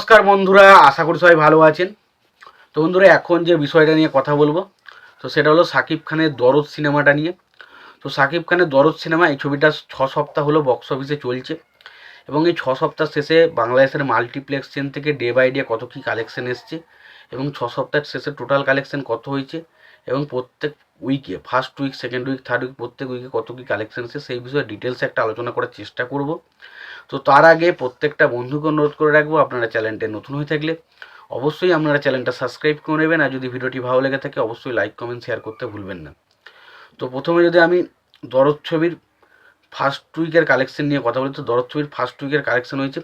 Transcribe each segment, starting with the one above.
নমস্কার বন্ধুরা, আশা করি সবাই ভালো আছেন। তো বন্ধুরা, এখন যে বিষয়টা নিয়ে কথা বলবো তো সেটা হলো শাকিব খানের দরদ সিনেমাটা নিয়ে। তো শাকিব খানের দরদ সিনেমা, এই ছবিটা 6 সপ্তাহ হলো বক্স অফিসে চলছে এবং এই 6 সপ্তাহ শেষে বাংলাদেশের মাল্টিপ্লেক্স চেন থেকে ডে বাই ডে কত কী কালেকশন এসছে এবং 6 সপ্তাহের শেষে টোটাল কালেকশন কত হয়েছে এবং প্রত্যেক উইকে, first week, second week, third week, প্রত্যেক উইকে কত কী কালেকশন এসছে সেই বিষয়ে ডিটেলসে একটা আলোচনা করার চেষ্টা করব। তো তার আগে প্রত্যেকটা বন্ধুকে অনুরোধ করে রাখবো, আপনারা চ্যানেলটা নতুন হয়ে থাকলে অবশ্যই আপনারা চ্যানেলটা সাবস্ক্রাইব করে নেবেন, আর যদি ভিডিওটি ভালো লেগে থাকে অবশ্যই লাইক, কমেন্ট, শেয়ার করতে ভুলবেন না। তো প্রথমে যদি আমি দরদ ছবির ফার্স্ট উইকের কালেকশন নিয়ে কথা বলি, তো দরদ ছবির ফার্স্ট উইকের কালেকশন হয়েছে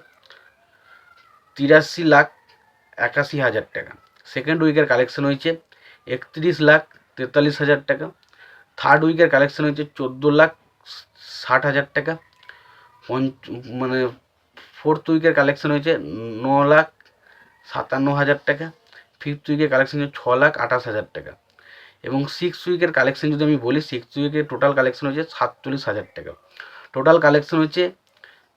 83,81,000 টাকা। সেকেন্ড উইকের কালেকশন হয়েছে 31,43,000 টাকা। থার্ড উইকের কালেকশন হয়েছে 14,60,000 টাকা। মানে ফোর্থ উইকের কালেকশন হয়েছে 9,57,000 টাকা। ফিফথ উইকের কালেকশন হচ্ছে 6,28,000 টাকা। এবং সিক্স উইকের কালেকশন যদি আমি বলি, সিক্স উইকের টোটাল কালেকশন হচ্ছে 47,000 টাকা। টোটাল কালেকশন হচ্ছে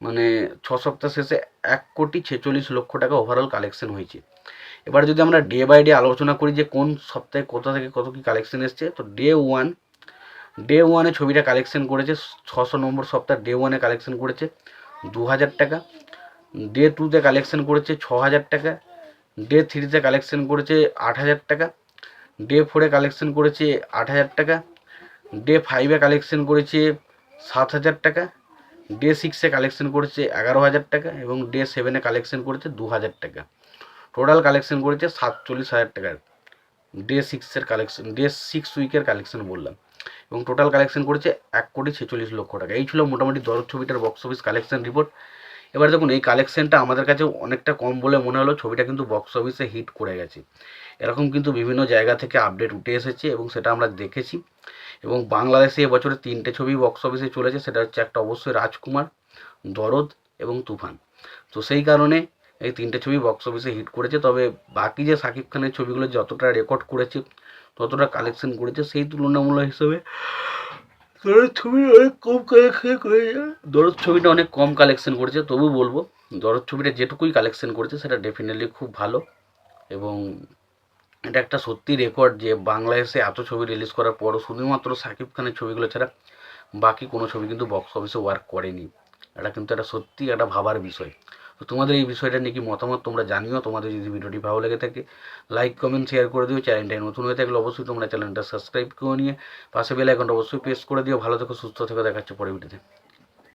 মানে 6 সপ্তাহ শেষে 1,46,00,000 টাকা ওভারঅল কালেকশন হয়েছে। এবার যদি আমরা ডে বাই ডে আলোচনা করি যে কোন সপ্তাহে কোথা থেকে কত কী কালেকশন এসছে, তো ডে ওয়ানে ছবিটা কালেকশন করেছে 600 নম্বর সপ্তাহ, ডে ওয়ানে কালেকশন করেছে 2,000 টাকা। ডে টুতে কালেকশন করেছে 6,000 টাকা। ডে থ্রিতে কালেকশন করেছে 8,000 টাকা। ডে ফোরে কালেকশন করেছে 8,000 টাকা। ডে ফাইভে কালেকশন করেছে 7,000 টাকা। ডে সিক্সে কালেকশন করেছে 11,000 টাকা এবং ডে সেভেনে কালেকশন করেছে 2,000 টাকা। টোটাল কালেকশন করেছে 47,000 টাকার ডে সিক্সের কালেকশন, ডে সিক্স উইকের কালেকশন বললাম, এবং টোটাল কালেকশন করেছে 1,46,00,000 টাকা। এই ছিল মোটামুটি দরদ ছবিটার বক্স অফিস কালেকশন রিপোর্ট। এবার দেখুন, এই কালেকশনটা আমাদের কাছে অনেকটা কম বলে মনে হলো, ছবিটা কিন্তু বক্স অফিসে হিট করে গেছে। এরকম কিন্তু বিভিন্ন জায়গা থেকে আপডেট উঠে এসেছে এবং সেটা আমরা দেখেছি। এবং বাংলাদেশে এবছরে 3টে ছবি বক্স অফিসে চলেছে, সেটা হচ্ছে একটা অবশ্যই রাজকুমার, দরদ এবং তুফান। তো সেই কারণে এই 3টে ছবি বক্স অফিসে হিট করেছে। তবে বাকি যে শাকিব খানের ছবিগুলো যতটা রেকর্ড করেছে, ততটা কালেকশন করেছে, সেই তুলনামূলক হিসেবে দরদ ছবি অনেক কম কালেকশন করেছে। দরদ ছবিটা অনেক কম কালেকশন করেছে, তবু বলবো দরদ ছবিটা যেটুকুই কালেকশন করেছে সেটা ডেফিনেটলি খুব ভালো। এবং এটা একটা সত্যি রেকর্ড যে বাংলাদেশে এত ছবি রিলিজ করার পরও শুধুমাত্র শাকিব খানের ছবিগুলো ছাড়া বাকি কোনো ছবি কিন্তু বক্স অফিসে ওয়ার্ক করেনি। এটা কিন্তু একটা সত্যি একটা ভাবার বিষয়। তো তোমাদের এই বিষয়টা নিয়ে কি মতামত তোমরা জানিও। তোমাদের যদি ভিডিওটি ভালো লেগে থাকে লাইক, কমেন্ট, শেয়ার করে দিও। চ্যানেলটাই নতুন হয়ে থাকলে অবশ্যই তোমরা চ্যানেলটা সাবস্ক্রাইব করে নিয়ে পাশে বেল আইকনটা অবশ্যই প্রেস করে দিও। ভালো থেকো, সুস্থ থেকো, দেখাচ্ছে পরে ভিডিওতে।